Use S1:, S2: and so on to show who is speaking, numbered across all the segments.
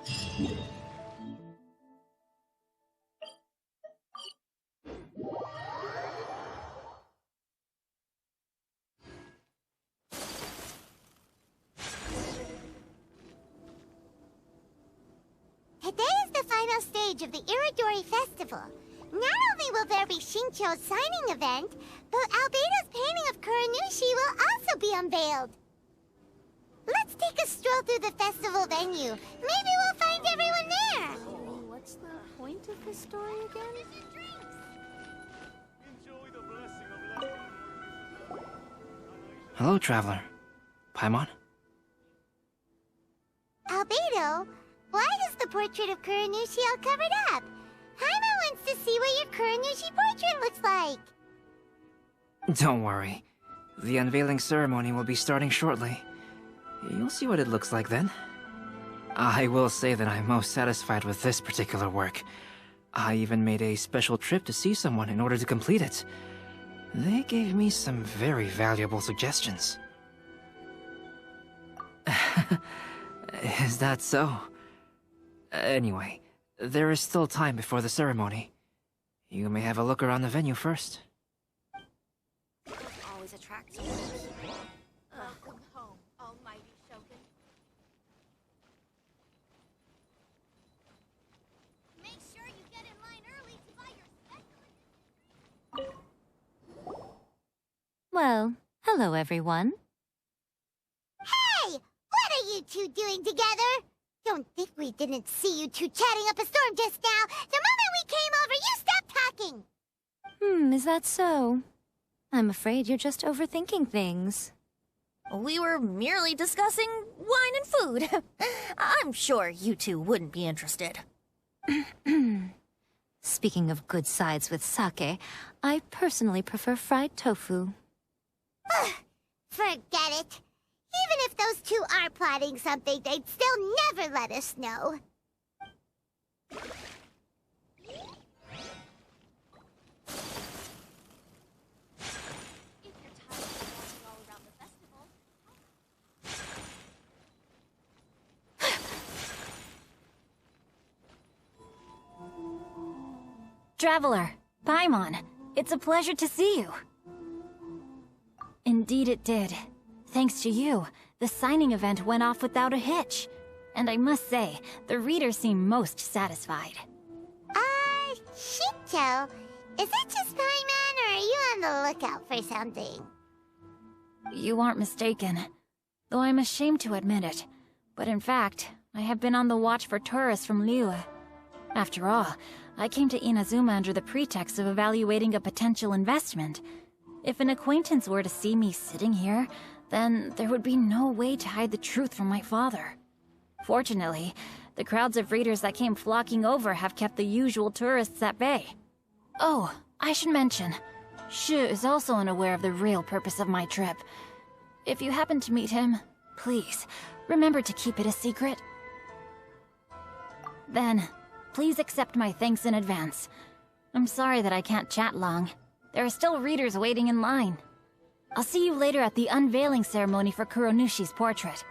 S1: Today is the final stage of the Irodori Festival. Not only will there be Shincho's signing event, but Albedo's painting of Kuranushi will also be unveiled. Let's take a stroll through the festival venue. Maybe we'll find everyone there.
S2: What's the point of this story again?
S3: Hello, traveler. Paimon?
S1: Albedo, why is the portrait of Kuranushi all covered up? Paimon wants to see what your Kuranushi portrait looks like.
S3: Don't worry. The unveiling ceremony will be starting shortly. You'll see what it looks like then. I will say that I'm most satisfied with this particular work. I even made a special trip to see someone in order to complete it. They gave me some very valuable suggestions. Is that so? Anyway, there is still time before the ceremony. You may have a look around the venue first.
S2: Always attracts me. Welcome home, almighty Shogun.
S1: Make sure you get in line early to buy your special.
S4: Well, hello everyone.
S1: Hey! What are you two doing together? Don't think we didn't see you two chatting up a storm just now. The moment we came over, you stopped talking.
S4: Is that so? I'm afraid you're just overthinking things.
S2: We were merely discussing wine and food. I'm sure you two wouldn't be interested.
S4: Speaking of good sides with sake, I personally prefer fried tofu.
S1: Forget it. Even if those two are plotting something, they'd still never let us know.
S4: Traveler, Paimon, it's a pleasure to see you. Indeed it did. Thanks to you, the signing event went off without a hitch. And I must say, the readers seem most satisfied.
S1: Shincho, is it just Paimon, or are you on the lookout for something?
S4: You aren't mistaken, though I'm ashamed to admit it. But in fact, I have been on the watch for tourists from Liyue. After all, I came to Inazuma under the pretext of evaluating a potential investment. If an acquaintance were to see me sitting here, then there would be no way to hide the truth from my father. Fortunately, the crowds of readers that came flocking over have kept the usual tourists at bay. Oh, I should mention, Shu is also unaware of the real purpose of my trip. If you happen to meet him, please, remember to keep it a secret. Then, please accept my thanks in advance. I'm sorry that I can't chat long. There are still readers waiting in line. I'll see you later at the unveiling ceremony for Kuronushi's portrait.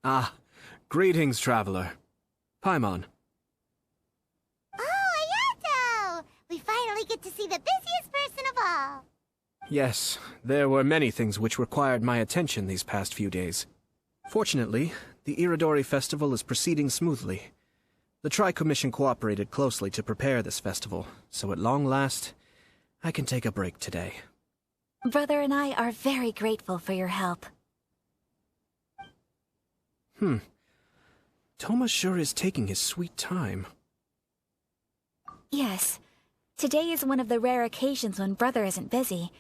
S5: Ah, greetings, traveler. Paimon.
S1: Oh, Ayato! We finally get to see the busiest person of all.
S5: Yes, there were many things which required my attention these past few days. Fortunately, the Irodori Festival is proceeding smoothly. The Tri-Commission cooperated closely to prepare this festival, so at long last, I can take a break today.
S4: Brother and I are very grateful for your help.
S5: Toma sure is taking his sweet time.
S6: Yes. Today is one of the rare occasions when Brother isn't busy.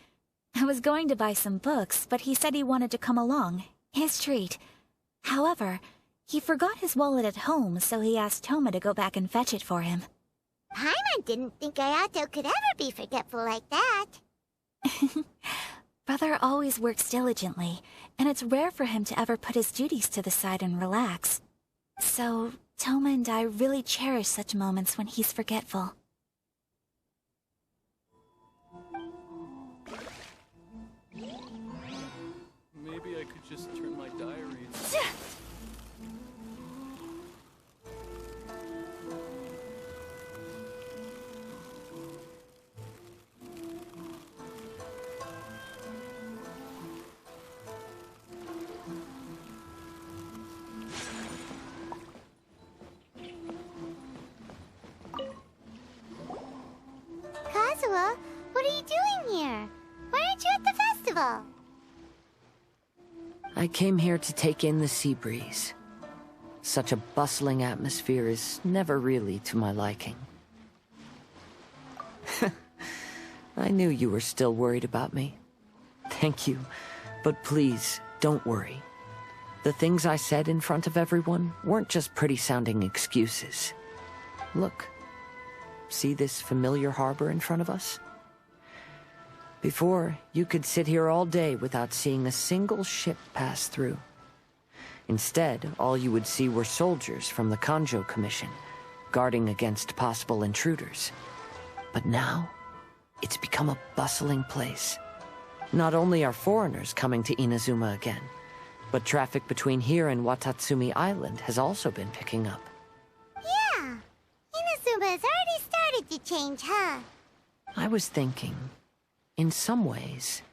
S6: I was going to buy some books, but he said he wanted to come along. His treat. However, he forgot his wallet at home, so he asked Toma to go back and fetch it for him.
S1: Paimon didn't think Ayato could ever be forgetful like that.
S6: Brother always works diligently, and it's rare for him to ever put his duties to the side and relax. So, Toma and I really cherish such moments when he's forgetful.
S7: Maybe I could just turn my diary into...
S1: Kazuha, what are you doing here? Why aren't you at the festival?
S8: I came here to take in the sea breeze. Such a bustling atmosphere is never really to my liking. I knew you were still worried about me. Thank you, but please, don't worry. The things I said in front of everyone weren't just pretty-sounding excuses. Look. See this familiar harbor in front of us? Before, you could sit here all day without seeing a single ship pass through. Instead, all you would see were soldiers from the Kanjo Commission, guarding against possible intruders. But now, it's become a bustling place. Not only are foreigners coming to Inazuma again, but traffic between here and Watatsumi Island has also been picking up.
S1: Yeah, Inazuma has already started to change, huh?
S8: I was thinking, in some ways,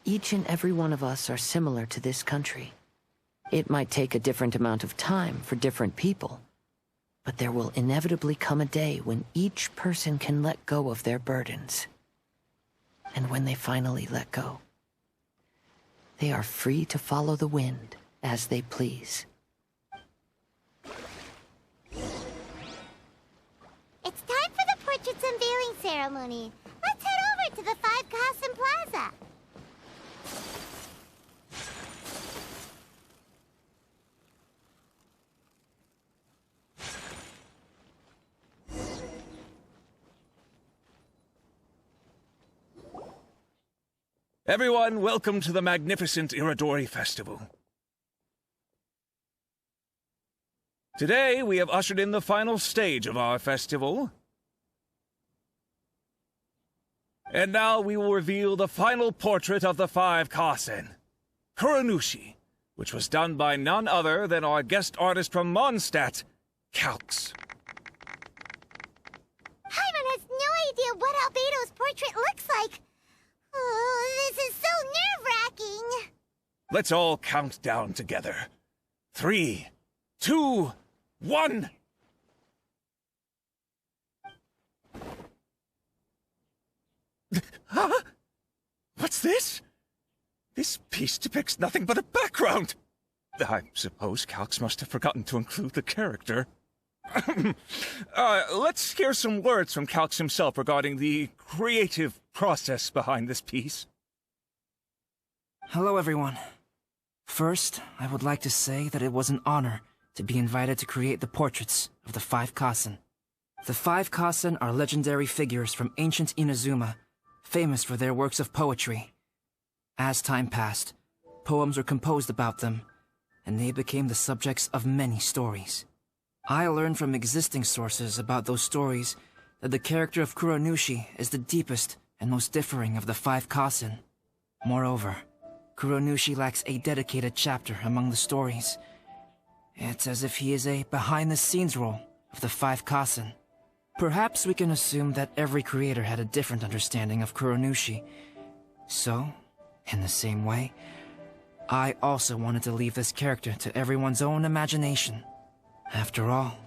S8: each and every one of us are similar to this country. It might take a different amount of time for different people, but there will inevitably come a day when each person can let go of their burdens. And when they finally let go, they are free to follow the wind as they please.
S1: It's time for the portrait's unveiling ceremony. Let's head over to the 5 Kasen Plaza.
S9: Everyone, welcome to the magnificent Irodori Festival. Today, we have ushered in the final stage of our festival. And now we will reveal the final portrait of the 5 Kasen, Kuranushi, which was done by none other than our guest artist from Mondstadt, Calx.
S1: Paimon has no idea what Albedo's portrait looks like. Oh, this is so nerve-wracking.
S9: Let's all count down together. 3, 2, 1... Huh? What's this? This piece depicts nothing but a background. I suppose Calx must have forgotten to include the character. Let's hear some words from Calx himself regarding the creative process behind this piece.
S3: Hello, everyone. First, I would like to say that it was an honor to be invited to create the portraits of the 5 Kasen. The 5 Kasen are legendary figures from ancient Inazuma, famous for their works of poetry. As time passed, poems were composed about them, and they became the subjects of many stories. I learned from existing sources about those stories that the character of Kuranushi is the deepest and most differing of the 5 Kasen. Moreover, Kuranushi lacks a dedicated chapter among the stories. It's as if he is a behind-the-scenes role of the 5 Kasen. Perhaps we can assume that every creator had a different understanding of Kuranushi. So, in the same way, I also wanted to leave this character to everyone's own imagination. After all,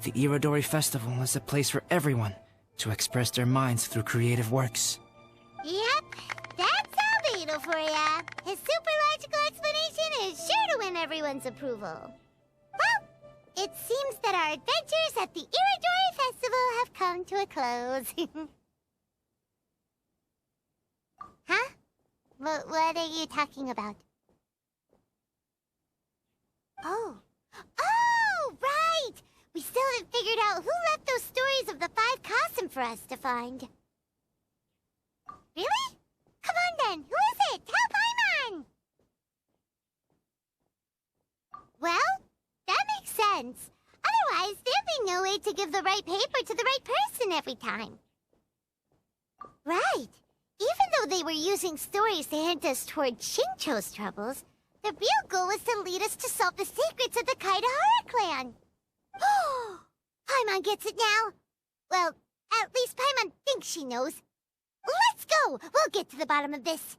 S3: the Irodori Festival is a place for everyone to express their minds through creative works.
S1: Yep, that's Albedo for ya. His super logical explanation is sure to win everyone's approval. Well, it seems that our adventures at the Irodori Festival have come to a close. Huh? What are you talking about? Oh, right! We still haven't figured out who left those stories of the 5 Kasen for us to find. Really? Come on then, who is it? sense. Otherwise, there'd be no way to give the right paper to the right person every time. Right. Even though they were using stories to hint us toward Shincho's troubles, the real goal was to lead us to solve the secrets of the Kaidahara clan. Oh, Paimon gets it now. Well, at least Paimon thinks she knows. Let's go! We'll get to the bottom of this.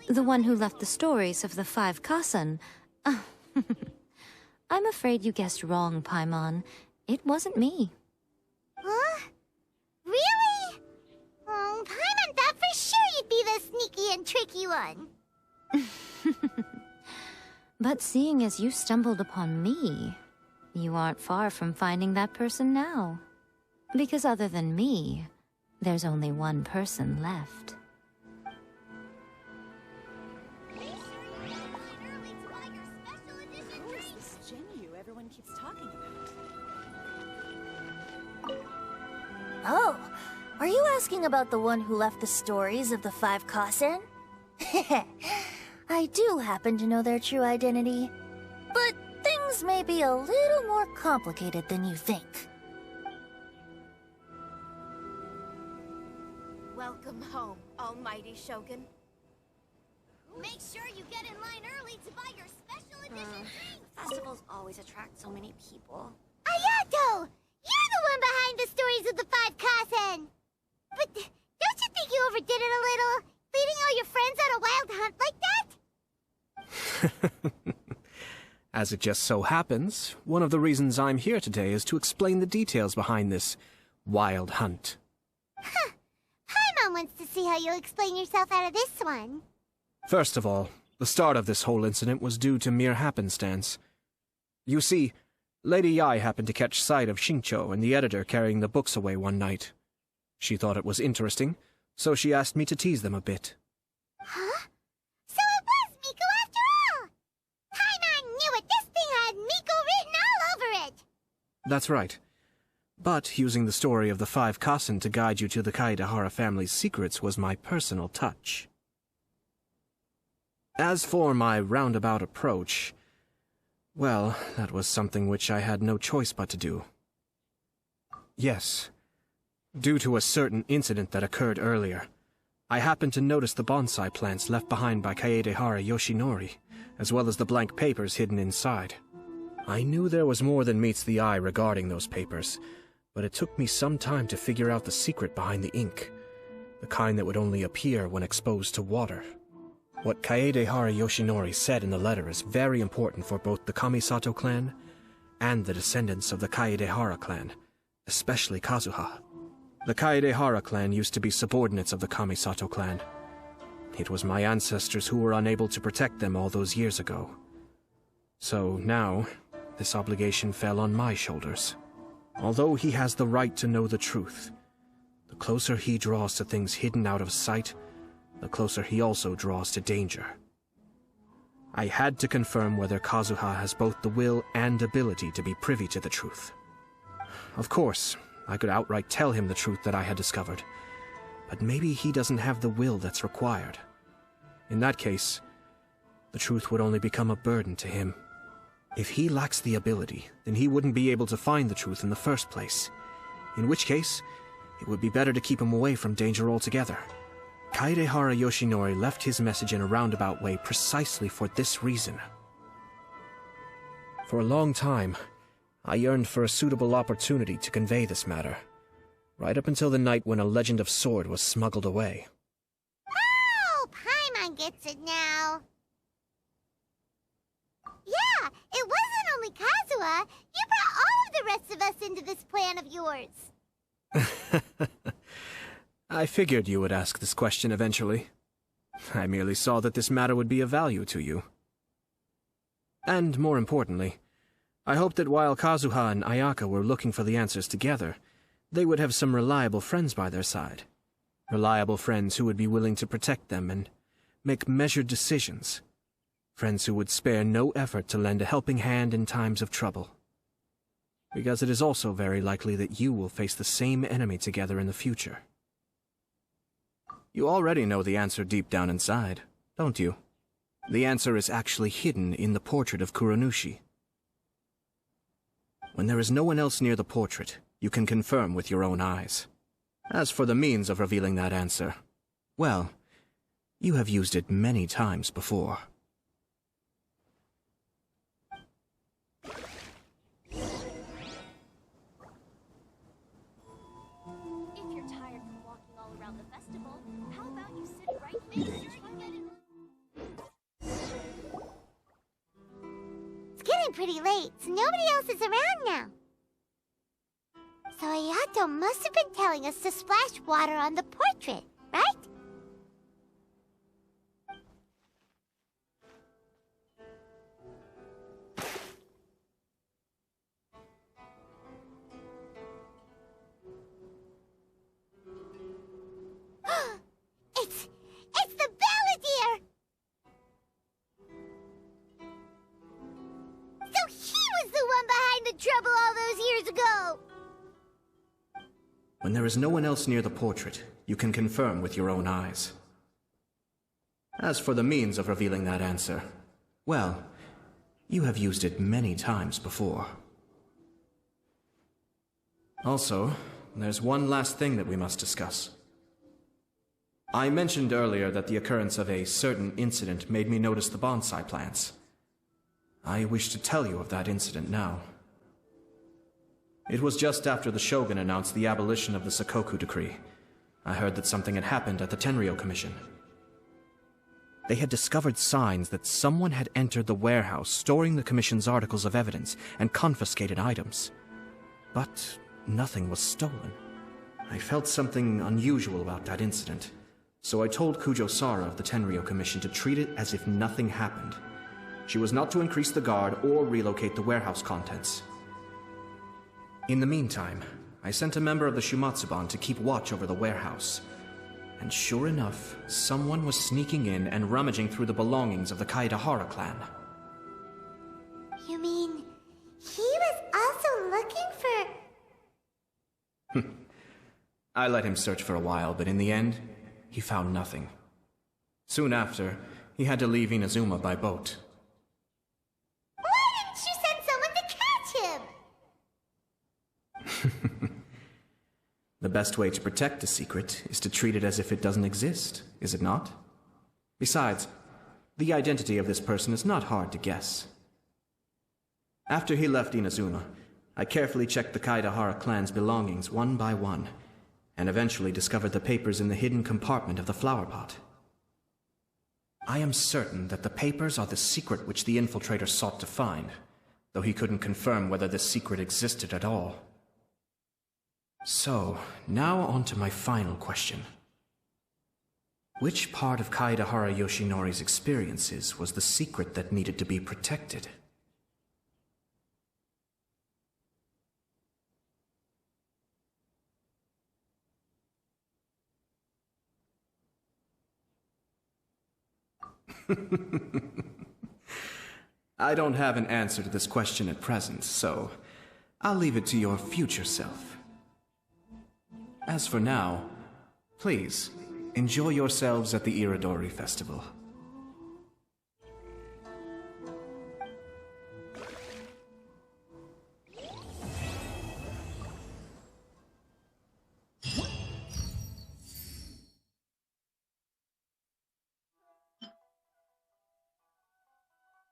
S10: The one who left the stories of the 5 Kasen. I'm afraid you guessed wrong, Paimon. It wasn't me.
S1: Huh? Really? Oh, Paimon thought for sure you'd be the sneaky and tricky one.
S10: But seeing as you stumbled upon me, you aren't far from finding that person now. Because other than me, there's only one person left.
S2: Oh, are you asking about the one who left the stories of the 5 Kasen? I do happen to know their true identity, but things may be a little more complicated than you think.
S11: Welcome home, almighty Shogun. Make sure you get in line early to buy your special edition drinks.
S12: Festivals always attract so many people.
S1: Ayato! You're the one behind the stories of the 5 Kasen! But don't you think you overdid it a little? Leading all your friends on a wild hunt like that?
S5: As it just so happens, one of the reasons I'm here today is to explain the details behind this wild hunt.
S1: Huh. Paimon wants to see how you'll explain yourself out of this one.
S5: First of all, the start of this whole incident was due to mere happenstance. You see, Lady Yai happened to catch sight of Shincho and the editor carrying the books away one night. She thought it was interesting, so she asked me to tease them a bit.
S1: Huh? So it was Miko after all! Paimon knew it! This thing had Miko written all over it!
S5: That's right. But using the story of the 5 Kasen to guide you to the Kaidahara family's secrets was my personal touch. As for my roundabout approach, well, that was something which I had no choice but to do. Yes. Due to a certain incident that occurred earlier, I happened to notice the bonsai plants left behind by Kaedehara Yoshinori, as well as the blank papers hidden inside. I knew there was more than meets the eye regarding those papers, but it took me some time to figure out the secret behind the ink, the kind that would only appear when exposed to water. What Kaedehara Yoshinori said in the letter is very important for both the Kamisato clan and the descendants of the Kaedehara clan, especially Kazuha. The Kaedehara clan used to be subordinates of the Kamisato clan. It was my ancestors who were unable to protect them all those years ago. So now, this obligation fell on my shoulders. Although he has the right to know the truth, the closer he draws to things hidden out of sight, the closer he also draws to danger. I had to confirm whether Kazuha has both the will and ability to be privy to the truth. Of course, I could outright tell him the truth that I had discovered, but maybe he doesn't have the will that's required. In that case, the truth would only become a burden to him. If he lacks the ability, then he wouldn't be able to find the truth in the first place, in which case, it would be better to keep him away from danger altogether. Kaedehara Yoshinori left his message in a roundabout way precisely for this reason. For a long time, I yearned for a suitable opportunity to convey this matter, right up until the night when a legend of sword was smuggled away.
S1: Oh, Paimon gets it now. Yeah, it wasn't only Kazuha. You brought all of the rest of us into this plan of yours.
S5: I figured you would ask this question eventually. I merely saw that this matter would be of value to you. And more importantly, I hoped that while Kazuha and Ayaka were looking for the answers together, they would have some reliable friends by their side. Reliable friends who would be willing to protect them and make measured decisions. Friends who would spare no effort to lend a helping hand in times of trouble. because it is also very likely that you will face the same enemy together in the future. You already know the answer deep down inside, don't you? The answer is actually hidden in the portrait of Kuranushi. When there is no one else near the portrait, you can confirm with your own eyes. As for the means of revealing that answer, well, you have used it many times before.
S11: If you're tired from walking all around the festival, how about you sit right next to
S1: It's getting pretty late, so nobody else is around now. So Ayato must have been telling us to splash water on the portrait, right? It's the Balladeer! So he was the one behind the trouble all those years ago!
S5: When there is no one else near the portrait, you can confirm with your own eyes. As for the means of revealing that answer, well, you have used it many times before. Also, there's one last thing that we must discuss. I mentioned earlier that the occurrence of a certain incident made me notice the bonsai plants. I wish to tell you of that incident now. It was just after the Shogun announced the abolition of the Sakoku Decree. I heard that something had happened at the Tenryou Commission. They had discovered signs that someone had entered the warehouse storing the Commission's articles of evidence and confiscated items. But nothing was stolen. I felt something unusual about that incident, so I told Kujo-Sara of the Tenryou Commission to treat it as if nothing happened. She was not to increase the guard or relocate the warehouse contents. In the meantime, I sent a member of the Shumatsuban to keep watch over the warehouse. And sure enough, someone was sneaking in and rummaging through the belongings of the Kaedahara clan.
S1: You mean, he was also looking for...
S5: I let him search for a while, but in the end, he found nothing. Soon after, he had to leave Inazuma by boat.
S1: Why didn't you send someone to catch him?
S5: The best way to protect a secret is to treat it as if it doesn't exist, is it not? Besides, the identity of this person is not hard to guess. After he left Inazuma, I carefully checked the Kaedahara clan's belongings one by one, and eventually discovered the papers in the hidden compartment of the flower pot. I am certain that the papers are the secret which the infiltrator sought to find, though he couldn't confirm whether this secret existed at all. So, now on to my final question. Which part of Kaedahara Yoshinori's experiences was the secret that needed to be protected? I don't have an answer to this question at present, so I'll leave it to your future self. As for now, please, enjoy yourselves at the Irodori Festival.